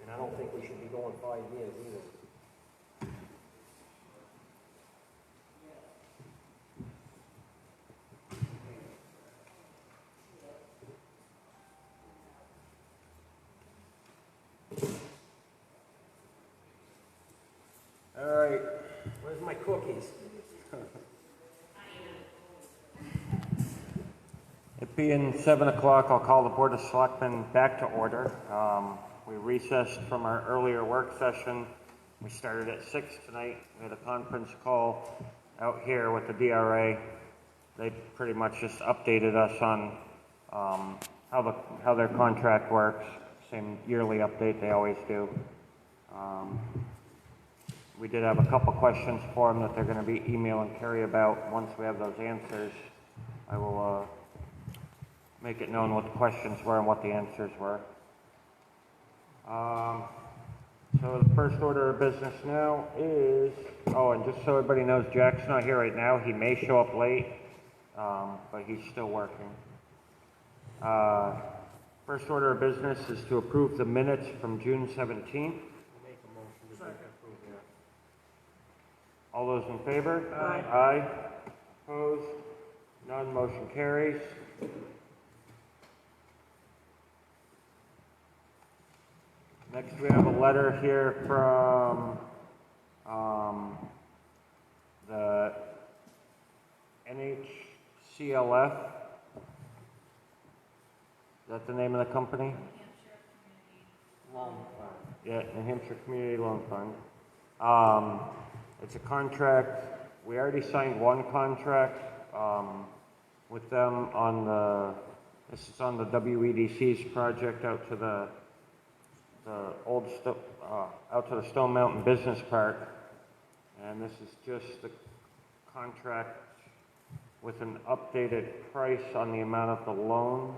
And I don't think we should be going 5 years either. All right, where's my cookies? It being 7 o'clock, I'll call the Board of Selectmen back to order. We recessed from our earlier work session. We started at 6 tonight. We had a conference call out here with the DRA. They pretty much just updated us on how their contract works. Same yearly update they always do. We did have a couple questions for them that they're going to be emailing Kerry about. Once we have those answers, I will make it known what the questions were and what the answers were. So the first order of business now is, and just so everybody knows, Jack's not here right now. He may show up late, but he's still working. First order of business is to approve the minutes from June 17th. All those in favor? Aye. Aye. Opposed? None. Motion carries. Next, we have a letter here from the NHCLF. Is that the name of the company? New Hampshire Community Loan Fund. Yeah, New Hampshire Community Loan Fund. It's a contract. We already signed one contract with them on this is on the WEDC's project out to the out to the Stone Mountain Business Park. And this is just the contract with an updated price on the amount of the loan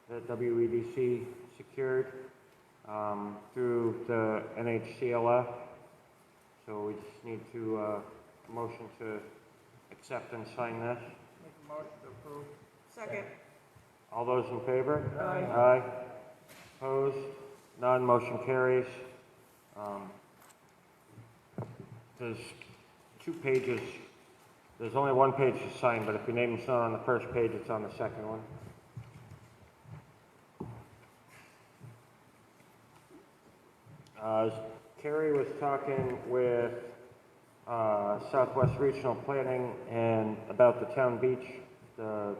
that WEDC secured through the NHCLF. So we just need to motion to accept and sign this. Make a motion to approve. Second. All those in favor? Aye. Aye. Opposed? None. Motion carries. There's 2 pages. There's only 1 page to sign, but if your name's not on the first page, it's on the second one. Kerry was talking with Southwest Regional Planning and about the town beach, the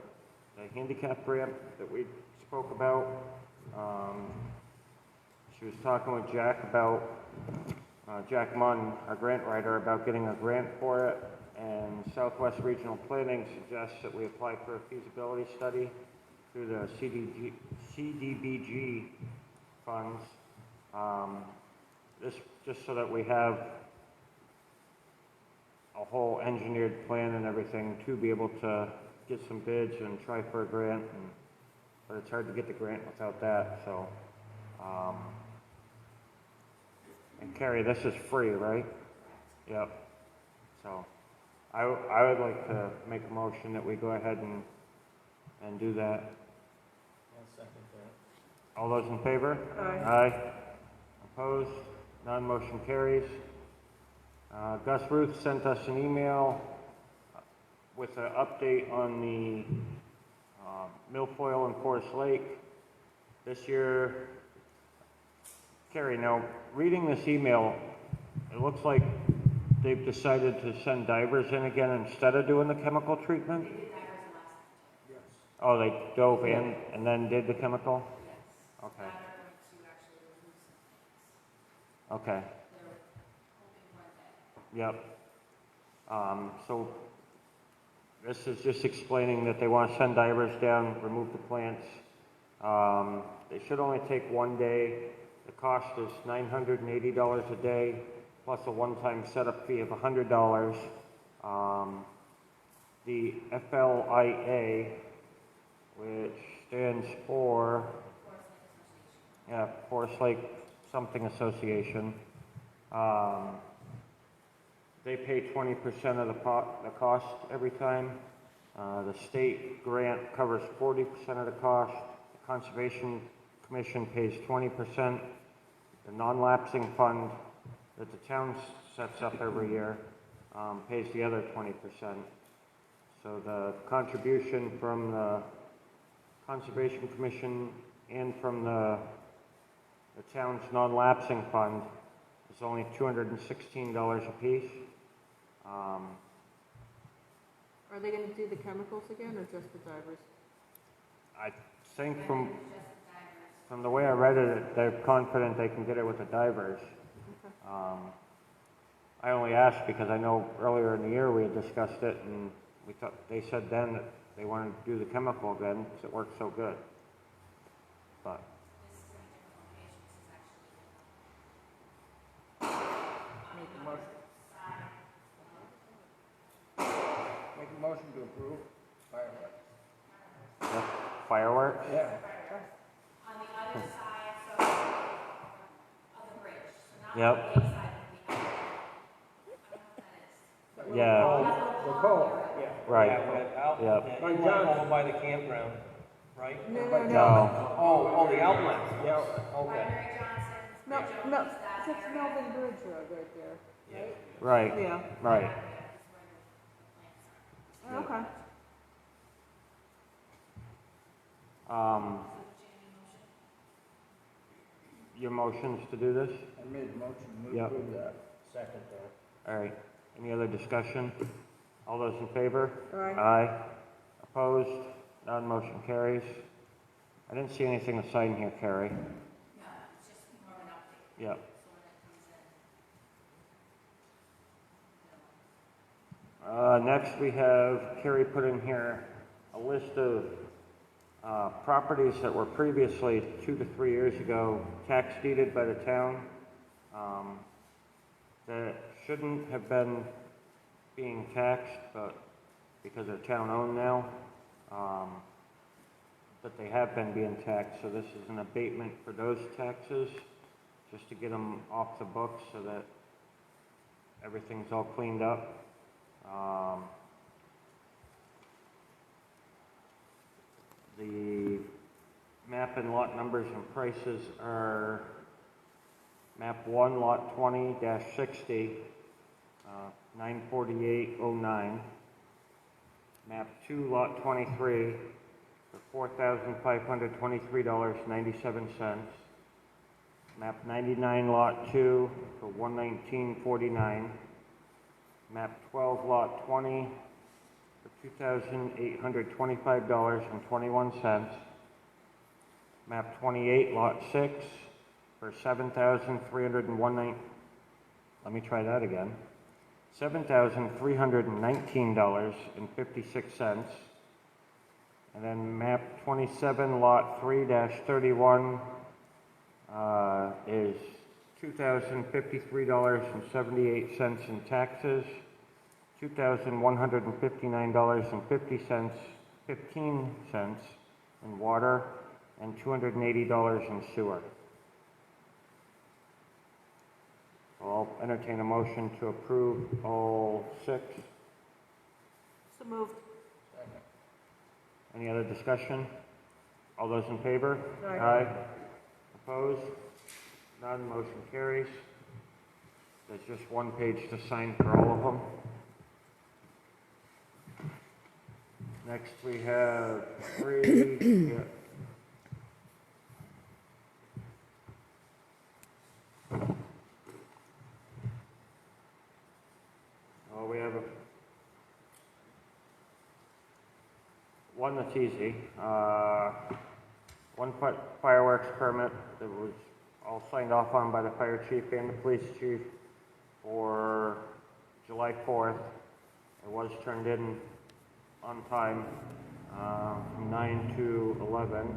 handicap ramp that we spoke about. She was talking with Jack about, Jack Munn, our grant writer, about getting a grant for it, and Southwest Regional Planning suggests that we apply for a feasibility study through the CDBG funds. This just so that we have a whole engineered plan and everything to be able to get some bids and try for a grant, but it's hard to get the grant without that, so. And Kerry, this is free, right? Yep. So I would like to make a motion that we go ahead and do that. I'll second that. All those in favor? Aye. Aye. Opposed? None. Motion carries. Gus Ruth sent us an email with an update on the milfoil in Forest Lake. This year, Kerry, now reading this email, it looks like they've decided to send divers in again instead of doing the chemical treatment? They did divers the last Yes. Oh, they dove in and then did the chemical? time. Yes. Okay. Now they're going to actually remove some things. Okay. They're hoping one day. Yep. So this is just explaining that they want to send divers down, remove the plants. They should only take 1 day. The cost is $980 a day, plus a one-time setup fee of $100. The FLIA, which stands for Forest Lake something association. They pay 20% of the cost every time. The state grant covers 40% of the cost. The Conservation Commission pays 20%. the non-lapsing fund that the town sets up every year pays the other 20%. So the contribution from the Conservation Commission and from the town's non-lapsing fund is only $216 apiece. Are they gonna do the chemicals again, or just the divers? I think from the way I read it, they're confident they can get it with the divers. Okay. I only asked because I know earlier in the year we had discussed it, and we thought, they said then that they wanted to do the chemical again because it worked so good. But Make a motion. Make a motion to approve fireworks. yep, fireworks. Yeah. On the other side, so, of the bridge, so not Yep. on the side of the other. I don't know what that is. Yeah. The coal, yeah. Right. Yeah, where out, Yep. yeah, inlet over by the campground, right? No. Oh, the outlet. Yeah. Okay. Mary Johnson's No, bridge no, opens that that's area. Melvin Bridge Road right there. Right. Yeah. Right. Oh, okay. Your motion's to do this? I made a motion, we Yep. approve that. Second there. All right. Any other discussion? All those in favor? Aye. Aye. Opposed? None motion carries. I didn't see anything to sign here, Carrie. No, it's just more of an update, Yep. so when it comes in. Next, we have Carrie put in here a list of properties that were previously 2 to 3 years ago tax deeded by the town that shouldn't have been being taxed, but because they're town owned now, but they have been being taxed. So this is an abatement for those taxes, just to get them off the books so that everything's all cleaned up. The map and lot numbers and prices are map 1, lot 20-60, 94809. Map 2, lot 23, for $4,523.97. Map 99, lot 2, for $119.49. Map 12, lot 20, for $2,825.21. Map 28, lot 6, for $7,301. Let me try that again. $7,319.56. And then map 27, lot 3-31, is $2,053.78 in taxes, $2,159.15 in water, and $280 in sewer. So I'll entertain a motion to approve all 6. So moved. Second. Any other discussion? All those in favor? Aye. Opposed? None, motion carries. There's just one page to sign for all of them. Next, we have 3, yeah. Oh, we have one that's easy. One fireworks permit that was all signed off on by the fire chief and the police chief for July 4th. It was turned in on time, from 9 to 11,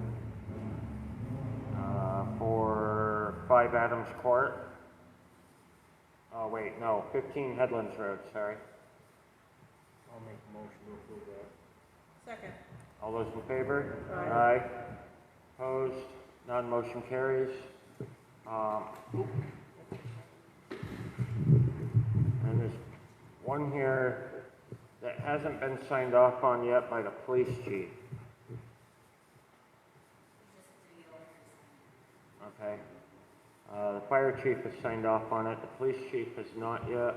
for 5 Adams Court. Oh, wait, no, 15 Headlands Road, sorry. I'll make a motion to approve that. Second. All those in favor? Aye. Opposed? None, motion carries. And there's one here that hasn't been signed off on yet by the police chief. Okay. The fire chief has signed off on it, the police chief has not yet.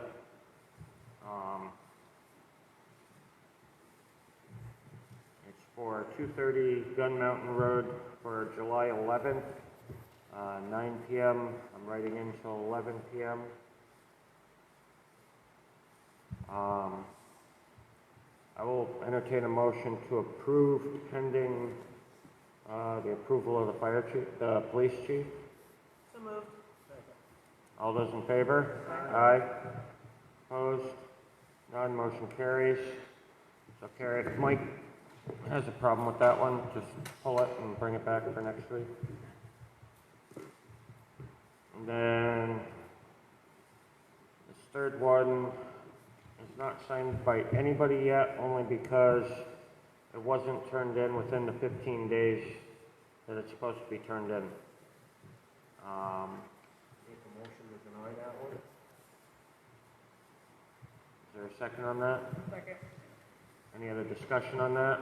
It's for 230 Gun Mountain Road for July 11th, 9 PM. I'm writing in till 11 PM. I will entertain a motion to approve pending the approval of the fire chief, the police chief. So moved. All those in favor? Aye. Opposed? None, motion carries. So Carrie, if Mike has a problem with that one, just pull it and bring it back for next week. And then this third one is not signed by anybody yet, only because it wasn't turned in within the 15 days that it's supposed to be turned in. Make a motion to deny that one? Is there a second on that? Second. Any other discussion on that?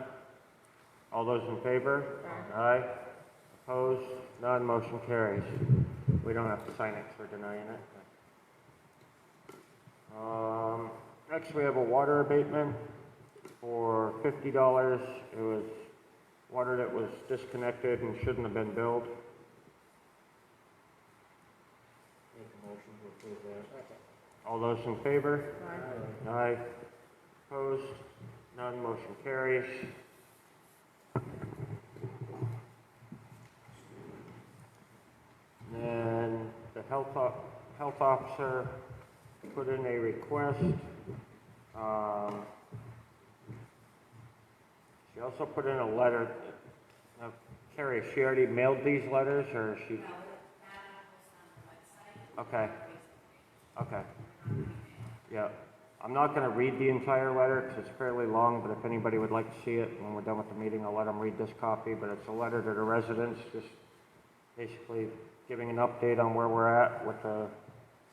All those in favor? Aye. Opposed? None, motion carries. We don't have to sign it because we're denying it. Next, we have a water abatement for $50. It was water that was disconnected and shouldn't have been billed. Make a motion to approve that. All those in favor? Aye. Aye. Opposed? None, motion carries. And the health officer put in a request. She also put in a letter. Now, Carrie, she already mailed these letters, or she? Okay. Okay. Yeah. I'm not going to read the entire letter because it's fairly long, but if anybody would like to see it when we're done with the meeting, I'll let them read this copy. But it's a letter to the residents, just basically giving an update on where we're at with the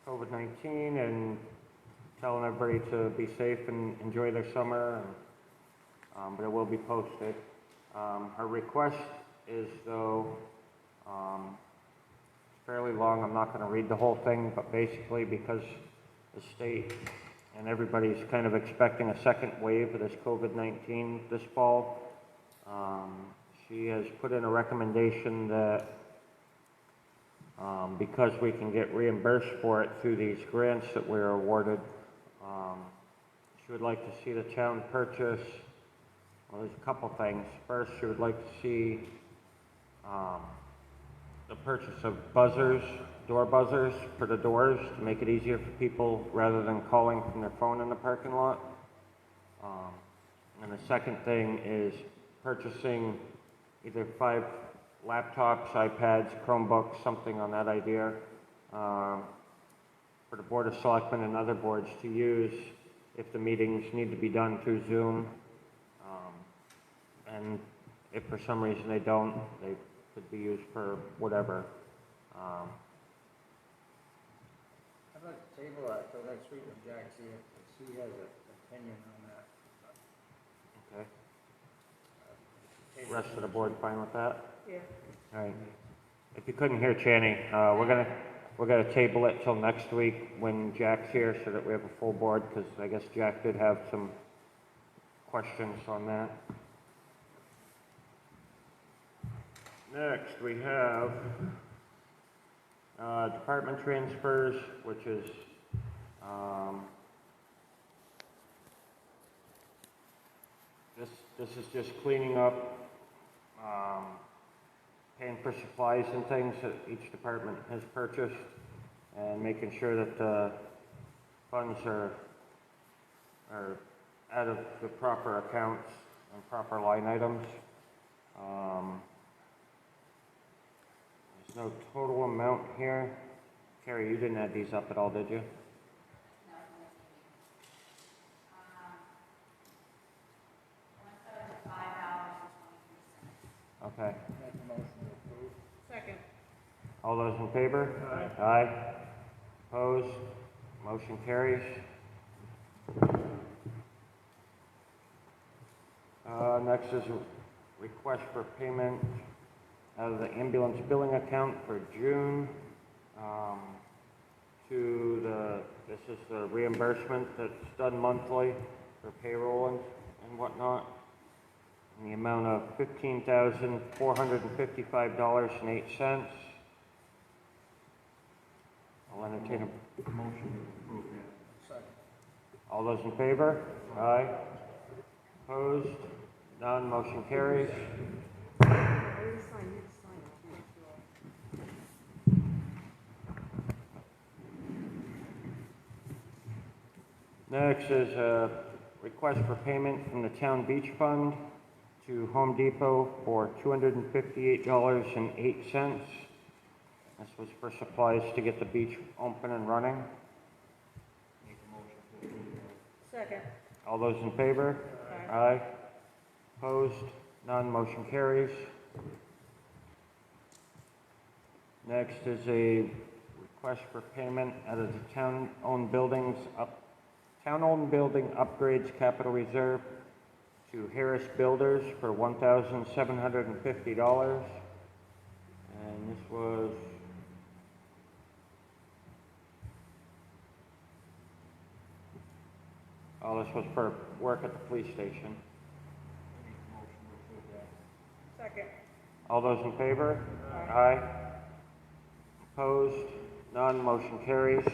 COVID-19 and telling everybody to be safe and enjoy their summer. And, but it will be posted. Her request is, though, fairly long. I'm not going to read the whole thing, but basically because the state and everybody's kind of expecting a second wave of this COVID-19 this fall, she has put in a recommendation that because we can get reimbursed for it through these grants that we're awarded, she would like to see the town purchase, well, there's a couple things. First, she would like to see the purchase of buzzers, door buzzers for the doors to make it easier for people rather than calling from their phone in the parking lot. And the second thing is purchasing either 5 laptops, iPads, Chromebooks, something on that idea, for the Board of Selectmen and other boards to use if the meetings need to be done through Zoom. And if for some reason they don't, they could be used for whatever. I'd like to table that till next week with Jack, see if she has an opinion on that. Okay. Rest of the board fine with that? Yeah. All right. If you couldn't hear Channy, we're gonna table it till next week when Jack's here so that we have a full board, because I guess Jack did have some questions on that. Next, we have department transfers, which is this is just cleaning up, paying for supplies and things that each department has purchased, and making sure that the funds are out of the proper accounts and proper line items. There's no total amount here. Carrie, you didn't add these up at all, did you? Okay. Make a motion to approve. Second. All those in favor? Aye. Aye. Opposed? Motion carries. Next is a request for payment out of the ambulance billing account for June. to this is the reimbursement that's done monthly for payroll and whatnot, in the amount of $15,455.08. I'll entertain a Motion to approve that. Second. All those in favor? Aye. Opposed? None, motion carries. Next is a request for payment from the Town Beach Fund to Home Depot for $258.08. This was for supplies to get the beach open and running. Make a motion to approve that. Second. All those in favor? Aye. Opposed? None, motion carries. Next is a request for payment out of the town-owned building upgrades capital reserve to Harris Builders for $1,750. And this was this was for work at the police station. Make a motion to approve that. Second. All those in favor? Aye. Opposed? None, motion carries.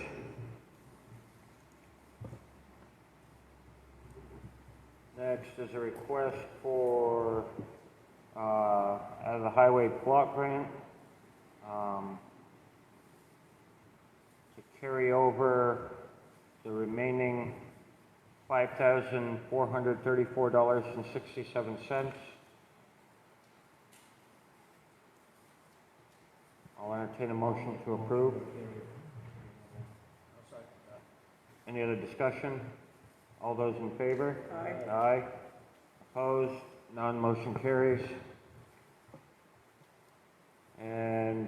Next is a request for, out of the highway block grant, to carry over the remaining $5,434.67. I'll entertain a motion to approve. I'll second that. Any other discussion? All those in favor? Aye. Aye. Opposed? None, motion carries. And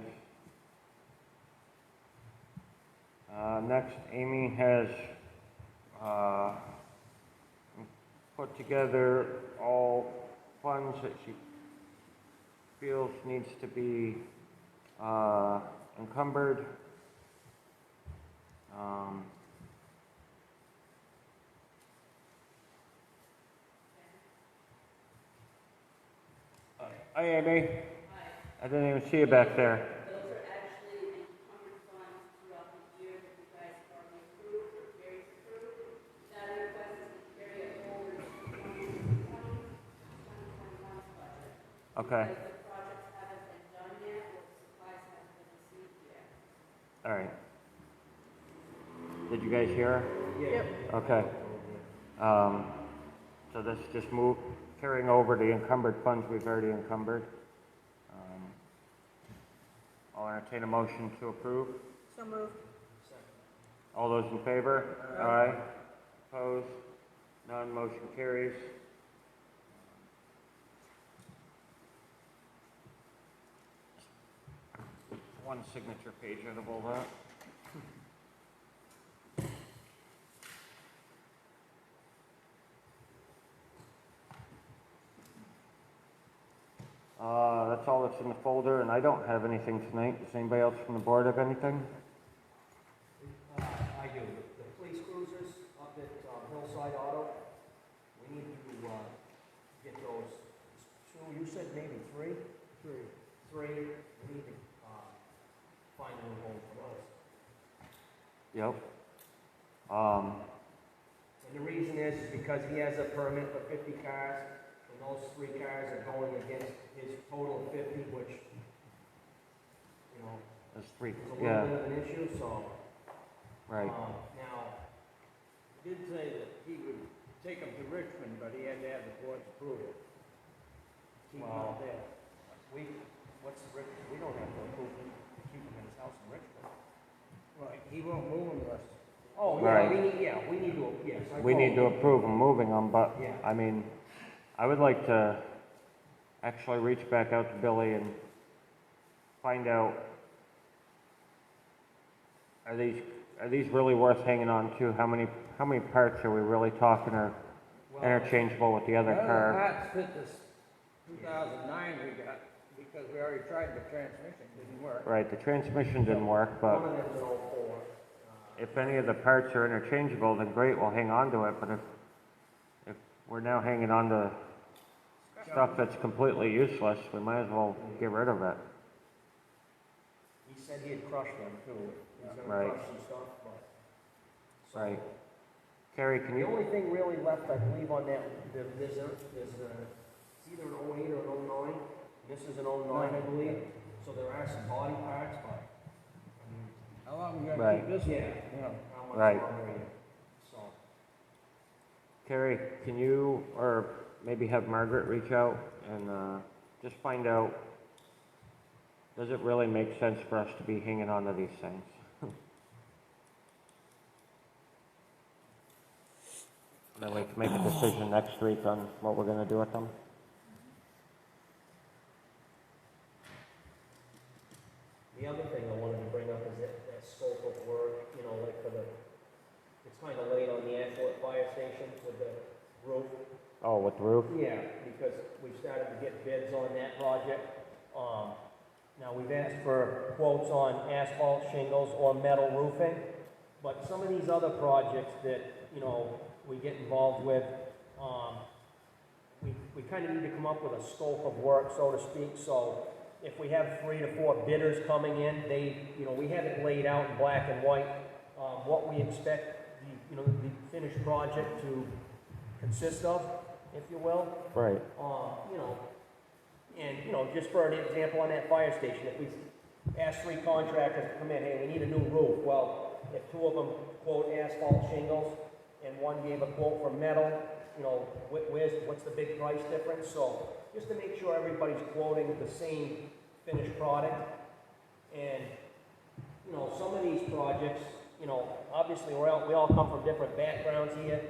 next, Amy has put together all funds that she feels needs to be encumbered. Hi, Amy. I didn't even see you back there. Those are actually encumbered funds throughout the year that you guys have already approved or carried through. That request is to carry it over to 2020, 2021 budget. Okay, Because the projects haven't been done yet, or the supplies haven't been received yet. all right. Did you guys hear? Yep. Okay. So this just carrying over the encumbered funds we've already encumbered. I'll entertain a motion to approve. So moved. All those in favor? Aye. Opposed? None, motion carries. One signature page out of all that. That's all that's in the folder, and I don't have anything tonight. Does anybody else from the board have anything? I do. The police cruisers up at Hillside Auto, we need to get those two, you said maybe three? Three. Three, we need to find a new home for those. Yep. And the reason is because he has a permit for 50 cars, and those 3 cars are going against his total of 50, which, you know, There's three, is a little yeah, bit of an issue, so. right. Now, He did say that he would take them to Richmond, but he had to have the board's approval. Keep them Wow. out there. we don't have to approve him to keep him in his house in Richmond. Right, he won't move unless, Oh, Right. we need to, yes. I We need to told him. approve them moving them, but, Yeah. I mean, I would like to actually reach back out to Billy and find out, are these really worth hanging on to? How many parts are we really talking are Well, interchangeable with the other the other car? parts fit this 2009 we got, we Because we already tried the transmission, didn't work. Right, the transmission didn't work, but One of them's an 04. if any of the parts are interchangeable, then great, we'll hang on to it, but if we're now hanging on to stuff that's completely useless, we might as well get rid of it. He said he had crushed them too. He's gonna Right. crush some stuff, but. so- Right. Carrie, can The you, only thing really left, I believe, on that, there's it's either an 08 or an 09. This is an 09, I believe. So there are some body parts, but, I mean, How long we gonna Right. keep this? Yeah. Yeah. how much Right. longer yet? So, Carrie, can you, or maybe have Margaret reach out and, just find out, does it really make sense for us to be hanging on to these things? Then we can make a decision next week on what we're gonna do with them. the other thing I wanted to bring up is that scope of work, you know, like for the, it's kind of late on the Ashland Fire Station with the roof. Oh, with the roof? Yeah, because we've started to get bids on that project. Now, we've asked for quotes on asphalt shingles or metal roofing, but some of these other projects that, you know, we get involved with, we kind of need to come up with a scope of work, so to speak. So if we have 3 to 4 bidders coming in, you know, we have it laid out in black and white, what we expect the finished project to consist of, if you will. Right. You know, and, you know, just for an example on that fire station, if we ask 3 contractors to come in, hey, we need a new roof. Well, if 2 of them quote asphalt shingles and 1 gave a quote for metal, you know, what's the big price difference? So just to make sure everybody's quoting the same finished product. And, you know, some of these projects, you know, obviously we all come from different backgrounds here,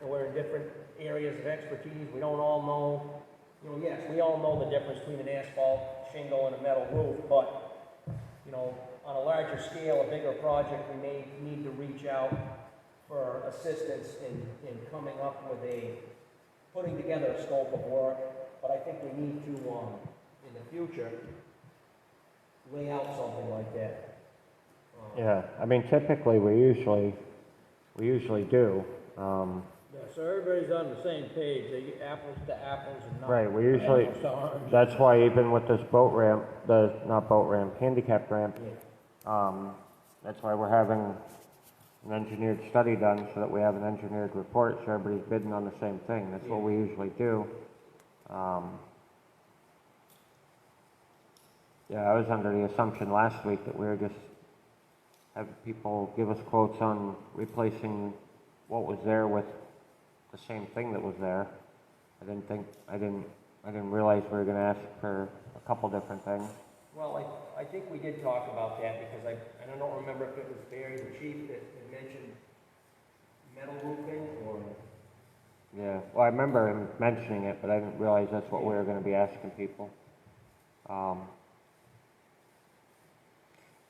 we're in different areas of expertise. We don't all know, you know, yes, we all know the difference between an asphalt shingle and a metal roof, but, you know, on a larger scale, a bigger project, we may need to reach out for assistance in coming up with putting together a scope of work. But I think we need to, in the future, lay out something like that. Yeah, I mean, typically, we usually do. Yeah, so everybody's on the same page, they get apples to apples and not Right, we usually, apples to oranges. that's why even with this boat ramp, not boat ramp, handicap ramp, that's why we're having an engineered study done, so that we have an engineered report, so everybody's bidding on the same thing. That's what we usually do. Yeah, I was under the assumption last week that we were just having people give us quotes on replacing what was there with the same thing that was there. I didn't realize we were gonna ask for a couple different things. Well, I think we did talk about that because I don't remember if it was Barry, the chief, that had mentioned metal roofing or. Yeah, well, I remember him mentioning it, but I didn't realize that's what we were gonna be asking people.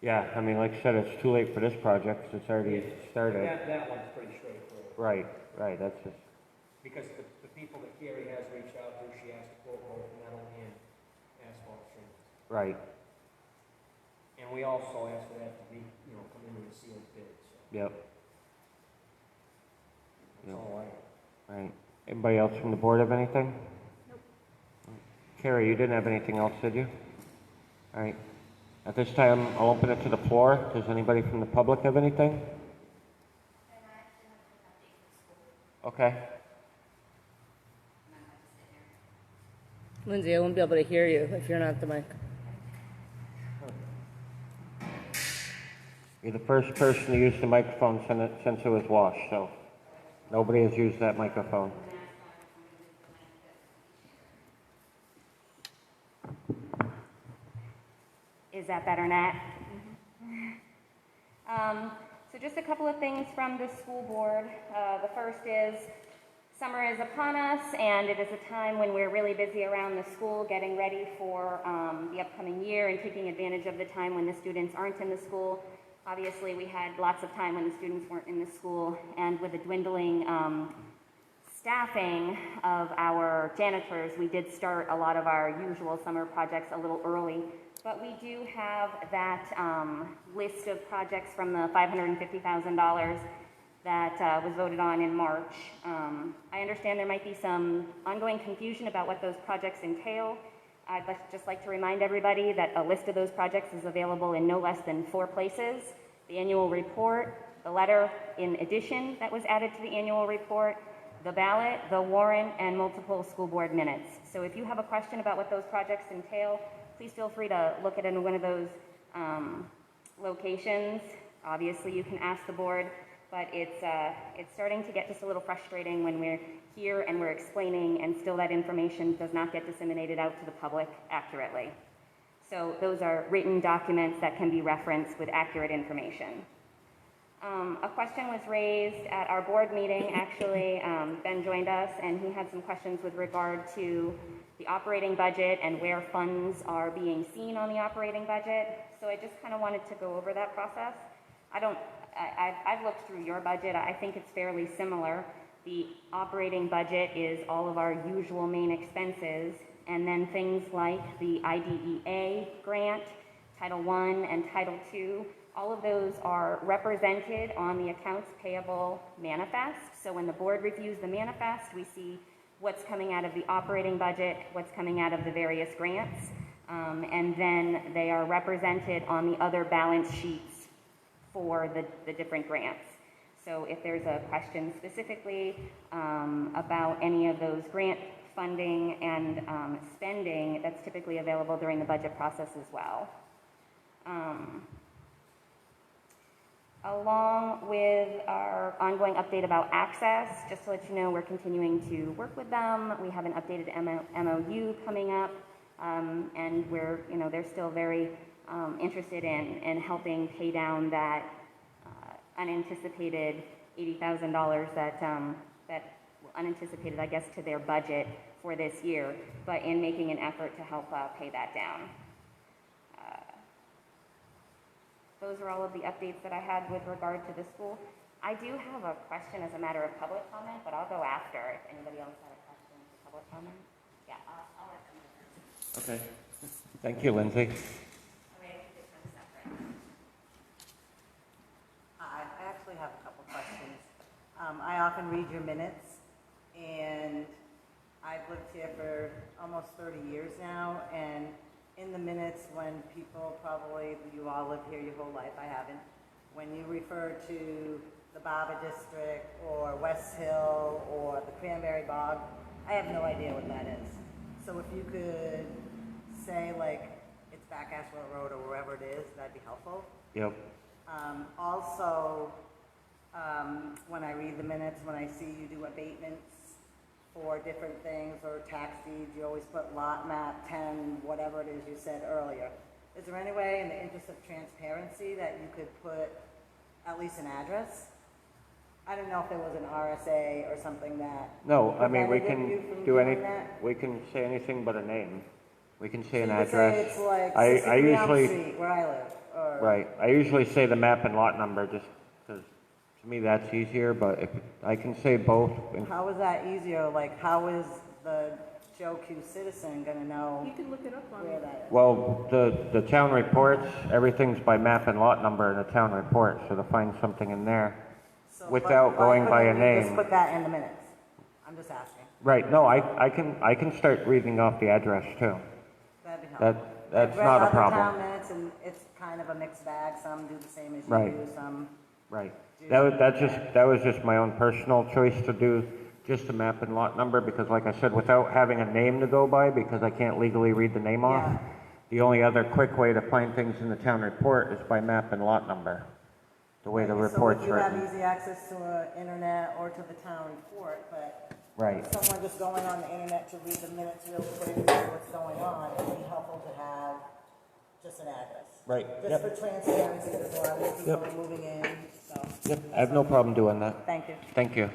Yeah, I mean, like I said, it's too late for this project, 'cause it's already started. That one's pretty straightforward. Right, that's just, Because the people that Carrie has reached out to, she asked to quote both metal and asphalt shingles. right, And we also asked for that to be, you know, come in with a sealed bid, so yep, that's Yep. all right. Anybody else from the board have anything? Nope. Carrie, you didn't have anything else, did you? All right. At this time, I'll open it to the floor. Does anybody from the public have anything? And I actually have an update from school. Okay. And I'm going to sit here. Lindsay, I won't be able to hear you if you're not at the mic. You're the first person to use the microphone since it was washed, so nobody has used that microphone. Is that better, Nat? So just a couple of things from the school board. The first is summer is upon us, and it is a time when we're really busy around the school getting ready for the upcoming year and taking advantage of the time when the students aren't in the school. Obviously, we had lots of time when the students weren't in the school, and with a dwindling staffing of our janitors, we did start a lot of our usual summer projects a little early, but we do have that list of projects from the $550,000 that was voted on in March. I understand there might be some ongoing confusion about what those projects entail. I'd just like to remind everybody that a list of those projects is available in no less than 4 places: the annual report, the letter in addition that was added to the annual report, the ballot, the warrant, and multiple school board minutes. So if you have a question about what those projects entail, please feel free to look at one of those locations. Obviously, you can ask the board, but it's starting to get just a little frustrating when we're here and we're explaining and still that information does not get disseminated out to the public accurately. So those are written documents that can be referenced with accurate information. A question was raised at our board meeting. Actually, Ben joined us and he had some questions with regard to the operating budget and where funds are being seen on the operating budget. So I just kind of wanted to go over that process. I've looked through your budget. I think it's fairly similar. The operating budget is all of our usual main expenses, and then things like the IDEA grant, Title I and Title II, all of those are represented on the accounts payable manifest. So when the board reviews the manifest, we see what's coming out of the operating budget, what's coming out of the various grants, and then they are represented on the other balance sheets for the different grants. So if there's a question specifically about any of those grant funding and spending, that's typically available during the budget process as well. Along with our ongoing update about access, just to let you know, we're continuing to work with them. We have an updated MOU coming up, and they're still very interested in helping pay down that unanticipated $80,000 that unanticipated, I guess, to their budget for this year, but in making an effort to help pay that down. Those are all of the updates that I had with regard to the school. I do have a question as a matter of public comment, but I'll go after if anybody else had a question for public comment. Yeah, I'll let them know. Okay. Thank you, Lindsay. Okay, it's kind of separate. Hi, I actually have a couple questions. I often read your minutes, and I've lived here for almost 30 years now, and in the minutes when people you all live here your whole life, I haven't, when you refer to the Barber District or West Hill or the Cranberry Bog, I have no idea what that is. So if you could say like it's back Asheville Road or wherever it is, that'd be helpful. Yep. Also, when I read the minutes, when I see you do abatements for different things or tax deeds, you always put lot map 10, whatever it is you said earlier. Is there any way, in the interest of transparency, that you could put at least an address? I don't know if there was an RSA or something that. No, I mean, we prevented you can from do doing that? we can say anything but a name. We can say an So you could say address. it's like I 63 Elm usually, Street, where I live, or. right, I usually say the map and lot number just because to me that's easier, but if I can say both. How is that easier? Like, how is the Joe Q citizen gonna know You can look it up on where that is? Well, the town reports, everything's by map and lot number in the town report, so to find something in there So, without but going by a couldn't you Just name. put that in the minutes. I'm just asking. Right, no, I can start reading off the address too. That'd be helpful. That's I've read not a other problem. town minutes, and it's kind of a mixed bag. Some do the same as you Right. do, some. Right. That was just my own personal choice to do just the map and lot number, because like I said, without having a name to go by, because I can't legally read the name off, Yeah. the only other quick way to find things in the town report is by map and lot number, the way the report's So if you have written. easy access to the internet or to the town report, but Right. someone just going on the internet to read the minutes real quick and see what's going on, it'd be helpful to have just an address. Right, Just yep. for transparency, there's a lot of people Yep. moving in, so, Yep, I have no problem doing that. thank you. Thank you.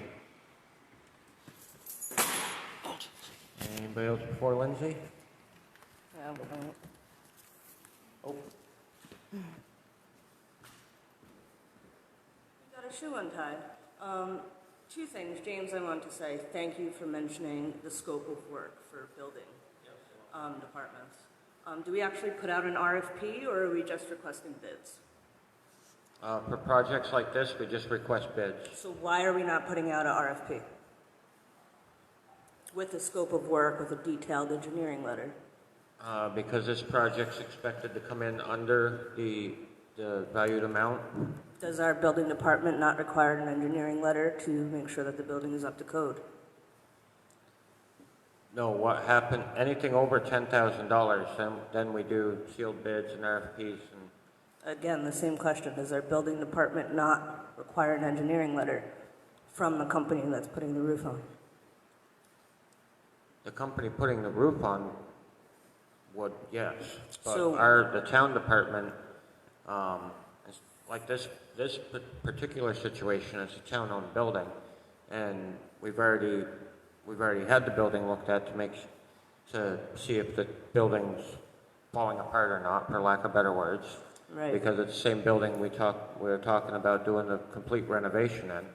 Anybody else before Lindsay? Oh, You got a shoe untied. Two things. James, I want to say thank you for mentioning the scope of work for building departments. Do we actually put out an RFP or are we just requesting bids? For projects like this, we just request bids. So why are we not putting out an RFP? With the scope of work, with a detailed engineering letter? Because this project's expected to come in under the valued amount. Does our building department not require an engineering letter to make sure that the building is up to code? No, what happened, anything over $10,000, then we do sealed bids and RFPs and Again, the same question. Does our building department not require an engineering letter from the company that's putting the roof on? the company putting the roof on would, yes. But So- the town department, is like this particular situation is a town-owned building, and we've already had the building looked at to see if the building's falling apart or not, for lack of better words. Right. Because it's the same building we were talking about doing the complete renovation in.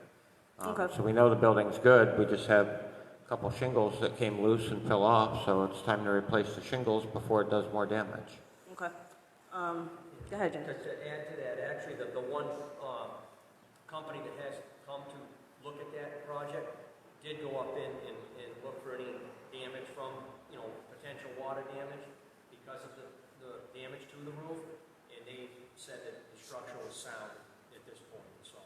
Okay. So we know the building's good, we just have a couple shingles that came loose and fell off, so it's time to replace the shingles before it does more damage. Okay. Go ahead, Jen. Just to add to that, actually, the one company that has come to look at that project did go up in and look for any damage from, potential water damage because of the damage to the roof, and they said that the structure was sound at this point, so.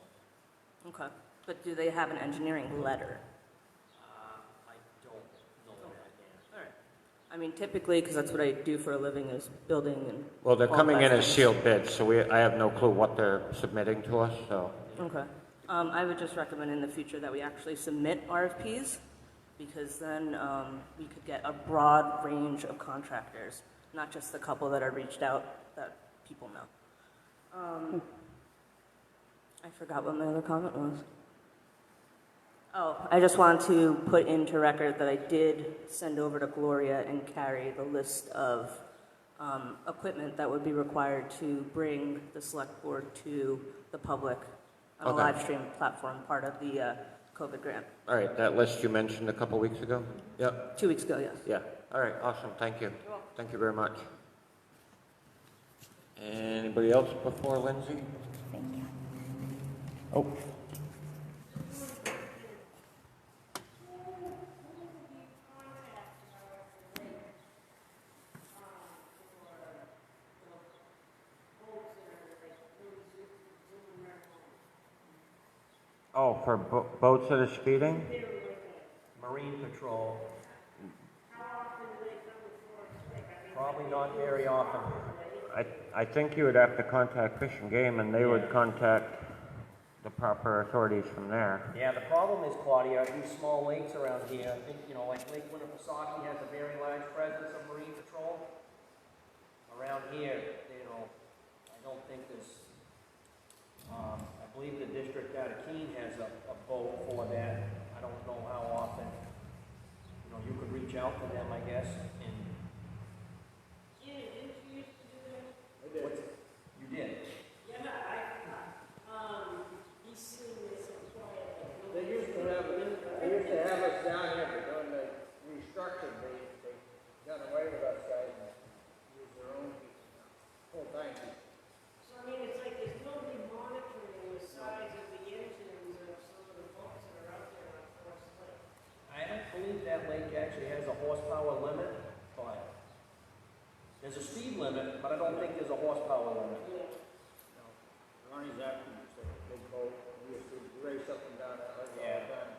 Okay. But do they have an engineering letter? I don't know that, Dan. All right. I mean, typically, because that's what I do for a living, is building and. Well, they're all coming in that as stuff. sealed bids, so I have no clue what they're submitting to us, so. Okay. I would just recommend in the future that we actually submit RFPs, because then we could get a broad range of contractors, not just the couple that are reached out that people know. I forgot what my other comment was. Oh, I just want to put into record that I did send over to Gloria and Carrie the list of equipment that would be required to bring the select board to the public on a Okay. live stream platform, part of the COVID grant. All right, that list you mentioned a couple weeks ago? Yep, 2 weeks ago, yes. yeah. All right, awesome, thank you. Thank you very much. Anybody else before Lindsay? Thank you. Oh. Oh, for boats that are speeding? Marine Patrol. Probably not very often. I think you would have to contact Fish and Game, and they would contact the proper authorities from there. Yeah, the problem is, Claudia, these small lakes around here, I think, like Lake Winnipesaukee has a very large presence of Marine Patrol. Around here, I don't think there's, I believe the district out of Keene has a boat for that. I don't know how often. You could reach out to them, I guess, and. Jimmy, didn't you used to do that? You did? Yeah, he's sitting there so quiet. They used to have us down here, but when they restructured, they got away with us guys and used their own people now. Whole time people. So I mean, it's like there's nobody monitoring the size of the engines of some of the boats that are out there on Forest Lake. I don't believe that lake actually has a horsepower limit, but there's a speed limit, but I don't think there's a horsepower limit. No. Ronnie's acting, it's like a big boat, we used to race up and down that lake all the time.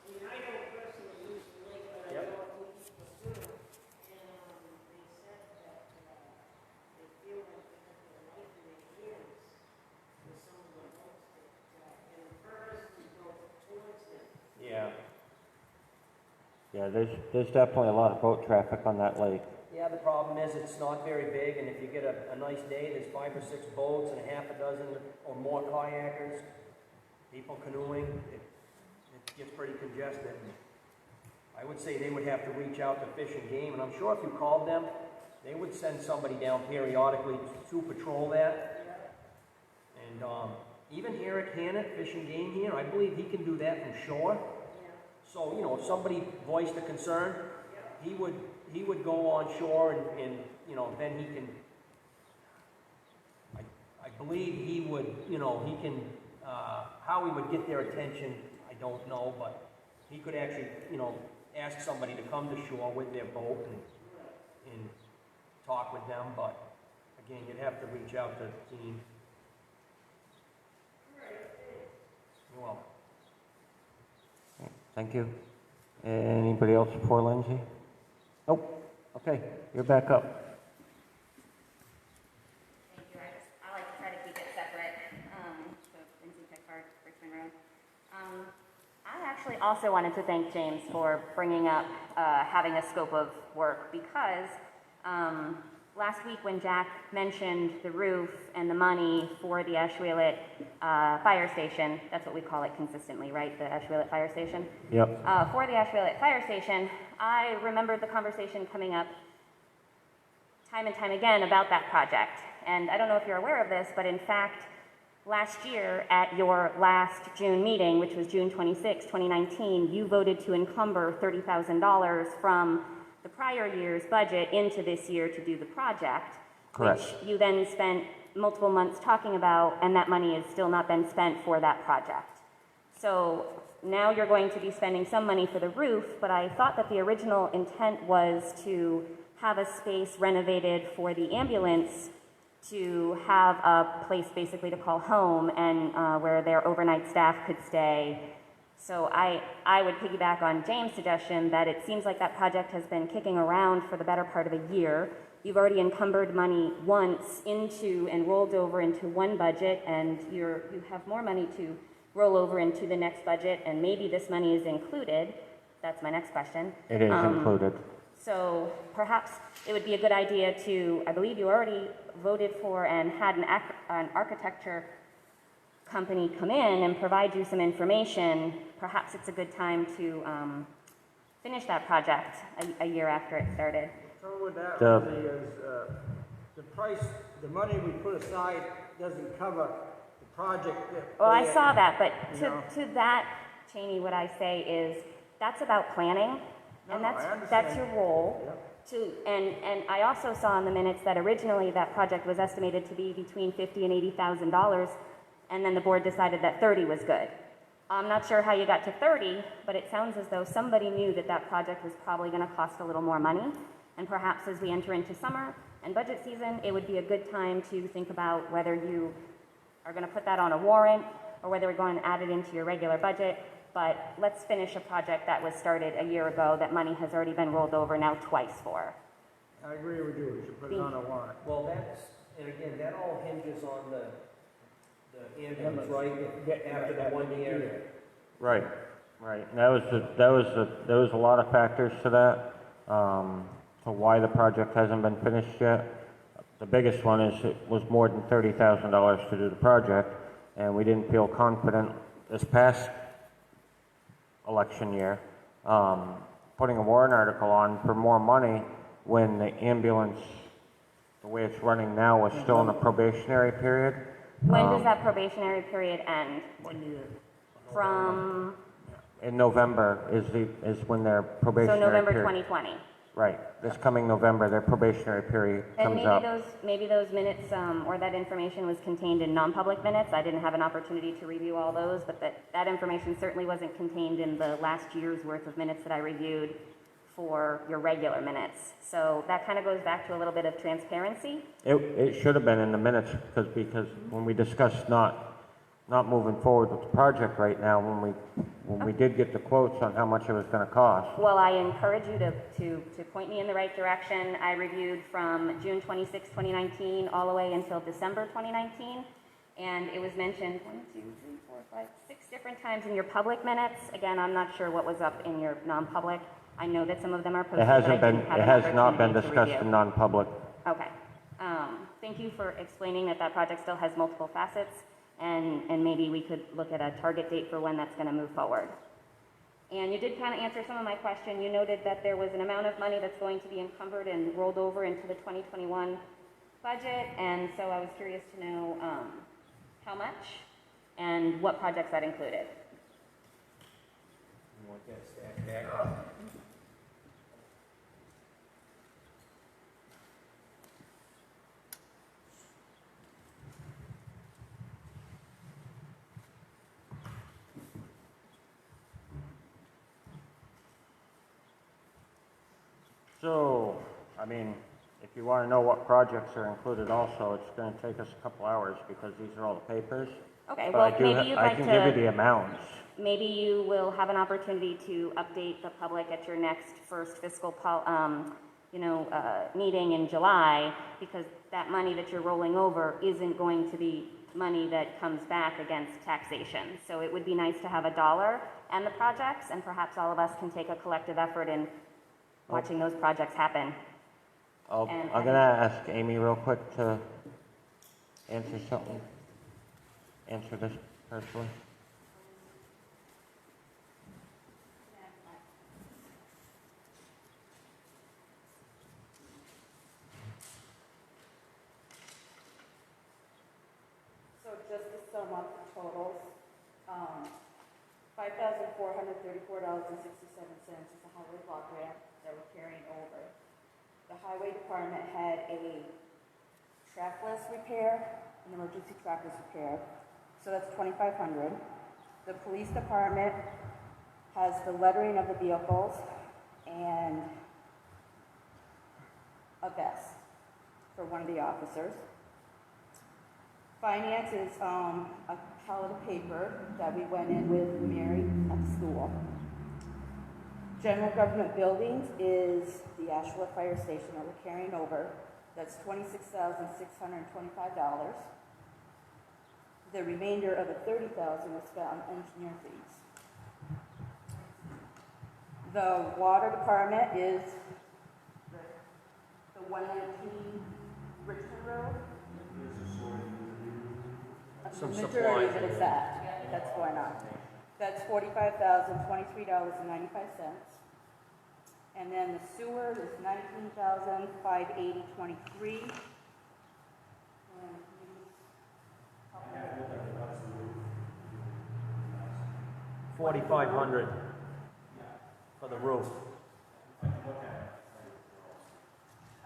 I mean, I don't personally use the lake, but I Yep. know other people do. And they said that they feel like they have their life in their hands with some of the boats and purposely go towards them. Yeah. Yeah, there's definitely a lot of boat traffic on that lake. Yeah, the problem is it's not very big, and if you get a nice day, there's 5 or 6 boats and a half a dozen or more kayakers, people canoeing, it gets pretty congested. I would say they would have to reach out to Fish and Game, and I'm sure if you called them, they would send somebody down periodically to patrol that. And even Eric Hannett, Fish and Game here, I believe he can do that from shore. So, you know, if somebody voiced a concern, he would go on shore and, you know, then he can, I believe he would, you know, he can, how he would get their attention, I don't know, but he could actually, you know, ask somebody to come to shore with their boat and talk with them, but again, you'd have to reach out to Dean. You're welcome. Thank you. Anybody else before Lindsay? Nope. Okay, you're back up. Thank you. I like to try to keep it separate. So Lindsay Pickford, Richmond Road. I actually also wanted to thank James for bringing up having a scope of work because last week when Jack mentioned the roof and the money for the Ashwellet fire station, that's what we call it consistently, right? The Ashwellet fire station? Yep. For the Ashwellet fire station, I remembered the conversation coming up time and time again about that project. And I don't know if you're aware of this, but in fact, last year at your last June meeting, which was June 26, 2019, you voted to encumber $30,000 from the prior year's budget into this year to do the project. Correct. Which you then spent multiple months talking about, and that money has still not been spent for that project. So now you're going to be spending some money for the roof, but I thought that the original intent was to have a space renovated for the ambulance to have a place basically to call home and where their overnight staff could stay. So I would piggyback on James' suggestion that it seems like that project has been kicking around for the better part of a year. You've already encumbered money once into and rolled over into one budget, and you have more money to roll over into the next budget, and maybe this money is included. That's my next question. It is included. So perhaps it would be a good idea to, I believe you already voted for and had an architecture company come in and provide you some information. Perhaps it's a good time to finish that project a year after it started. Trouble with that, The- Lindsay, is the price, the money we put aside doesn't cover the project. Well, I saw that, but No. to that, Cheney, what I say is that's about planning, and No, I that's understand. your role. Yep. And I also saw in the minutes that originally that project was estimated to be between $50,000 and $80,000, and then the board decided that 30 was good. I'm not sure how you got to 30, but it sounds as though somebody knew that that project was probably going to cost a little more money, and perhaps as we enter into summer and budget season, it would be a good time to think about whether you are going to put that on a warrant or whether we're going to add it into your regular budget. But let's finish a project that was started a year ago that money has already been rolled over now twice for. I agree with you, we should put it on a warrant. Well, that's, and again, that all hinges on the ambulance, right, after the 1 year. Right, right. And there was a lot of factors to that, to why the project hasn't been finished yet. The biggest one is it was more than $30,000 to do the project, and we didn't feel confident this past election year, putting a warrant article on for more money when the ambulance, the way it's running now, was still in the probationary period. When does that probationary period end? 1 year. From, In November is when their so probationary November period. 2020. Right, this coming November, their probationary period And comes up. maybe those minutes, or that information was contained in non-public minutes. I didn't have an opportunity to review all those, but that information certainly wasn't contained in the last year's worth of minutes that I reviewed for your regular minutes. So that kind of goes back to a little bit of transparency. It should have been in the minutes, because when we discussed not moving forward with the project right now, when we did get the quotes on how much it was gonna cost. Well, I encourage you to point me in the right direction. I reviewed from June 26, 2019, all the way until December 2019, and it was mentioned 6 different times in your public minutes. Again, I'm not sure what was up in your non-public. I know that some of them are posted, It but I hasn't been, didn't have it an has not been opportunity to discussed review. in non-public. Okay. Thank you for explaining that project still has multiple facets, and maybe we could look at a target date for when that's going to move forward. And you did kind of answer some of my question. You noted that there was an amount of money that's going to be encumbered and rolled over into the 2021 budget, and so I was curious to know how much. and what projects that included. You want that stacked back? So, I mean, if you want to know what projects are included also, it's going to take us a couple hours because these are all the papers. Okay, But well, I do, maybe you'd I like can give you to, the amounts. maybe you will have an opportunity to update the public at your next first fiscal, meeting in July, because that money that you're rolling over isn't going to be money that comes back against taxation. So it would be nice to have a dollar and the projects, and perhaps all of us can take a collective effort in watching those projects happen. I'm And- going to ask Amy real quick to answer something. Answer this personally. So just to sum up the totals, $5,434.67 is the highway block grant that we're carrying over. The highway department had a trackless repair, an emergency trackless repair, so that's $2,500. The police department has the lettering of the vehicles and a vest for one of the officers. Finance is a pallet of paper that we went in with Mary at the school. General government buildings is the Asheville Fire Station that we're carrying over. That's $26,625. The remainder of the $30,000 was spent on engineer fees. The water department is the 119 Richmond Road. Some The majority of supplies. it is that, that's going on. That's $45,023.95. And then the sewer is $19,580.23. 4,500 for the roof. I'm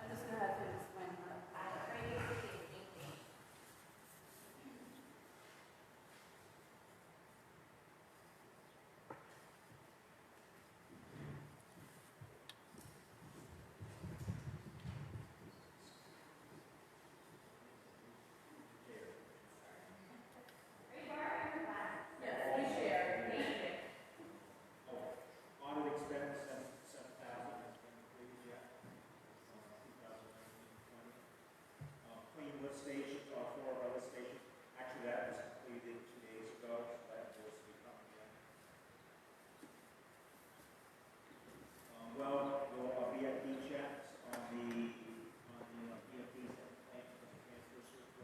just gonna have to explain that. Audit expense, $7,000 has been completed yet. 2019-20. Clean lift station, 4 of our lift stations. Actually, that was completed 2 days ago, so that will be coming in. We'll be at checks on the EMPs and transfer switch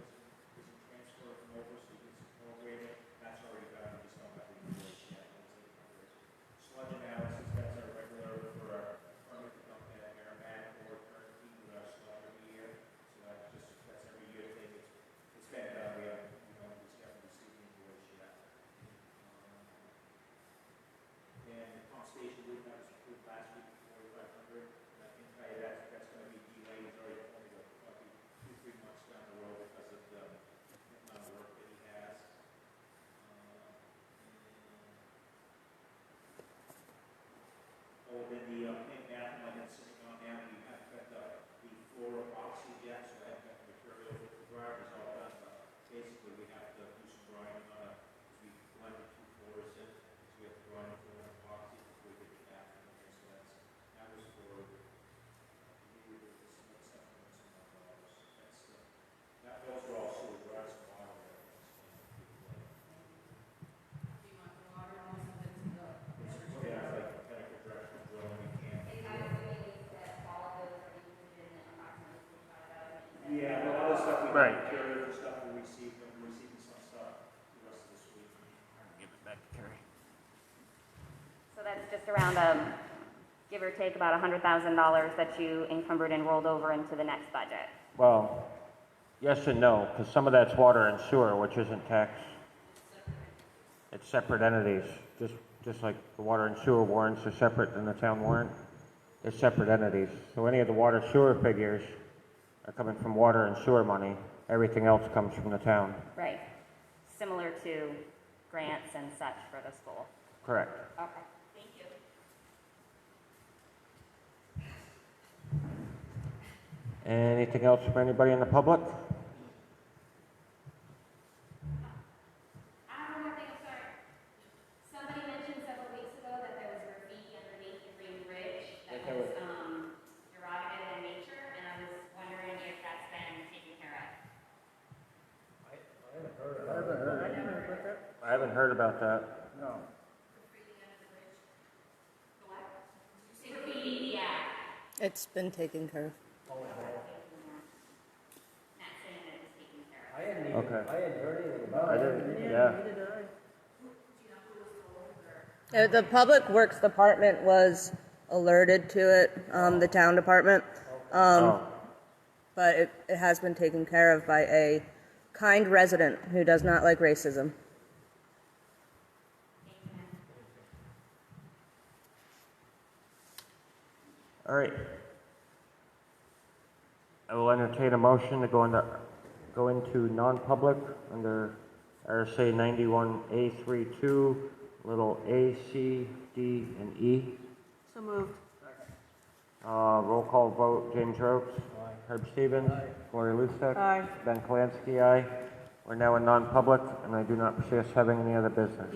isn't transferred from over, so you can program it. That's already done, we just don't have the invoice yet. Sludge analysis, that's our regular for our permit to come at Merrimack or turnkey with our sludge every year. So that's every year thing. It's been done, we just haven't received the invoice yet. And the pump station roof, that was approved last week, 4,500. And I can tell you that's going to be delayed, it's already told me that probably 2-3 months down the road because of the amount of work that he has. Then the pink bathroom I've been sitting on now, we haven't got the floor epoxy yet, so I haven't got the material. The drivers all done, but basically we have to do some grinding on it, because we blended 2 floors in, so we have to grind the floor and epoxy before we get the bathroom in there, so that was for, those are all sewer drives and water there. Do you want the water most of it to go? Yeah, like technical directional drilling, we can't. Yeah, but other stuff we Right. got material for stuff we received, but we're receiving some stuff the rest of this week. Give it back to Terry. So that's just around, give or take about $100,000 that you encumbered and rolled over into the next budget. Well, yes and no, because some of that's water and sewer, which isn't tax. It's separate entities, just like the water and sewer warrants are separate than the town warrant. They're separate entities. So any of the water sewer figures are coming from water and sewer money. Everything else comes from the town. Right. Similar to grants and such for the school. Correct. Okay, thank you. Anything else from anybody in the public? I have one more thing, I'm sorry. Somebody mentioned several weeks ago that there was graffiti underneath the Green Bridge that was, derogative in nature, and I was wondering if that's been taken care of. I haven't heard about that. No. Graffiti, yeah. It's been taken care of. Not saying that it was taken care of. Okay. I hadn't heard anything about I didn't, yeah. The Public Works Department was alerted to it, the town department. Oh, But it has been taken care of by a kind resident who does not like racism. all right. I will entertain a motion to go into non-public under RSA 91A32, little A, C, D, and E. So moved. Roll call vote, James Ropes. Herb Stevens. Gloria Lustek. Aye. Ben Kalansky, aye. We're now in non-public, and I do not foresee us having any other business.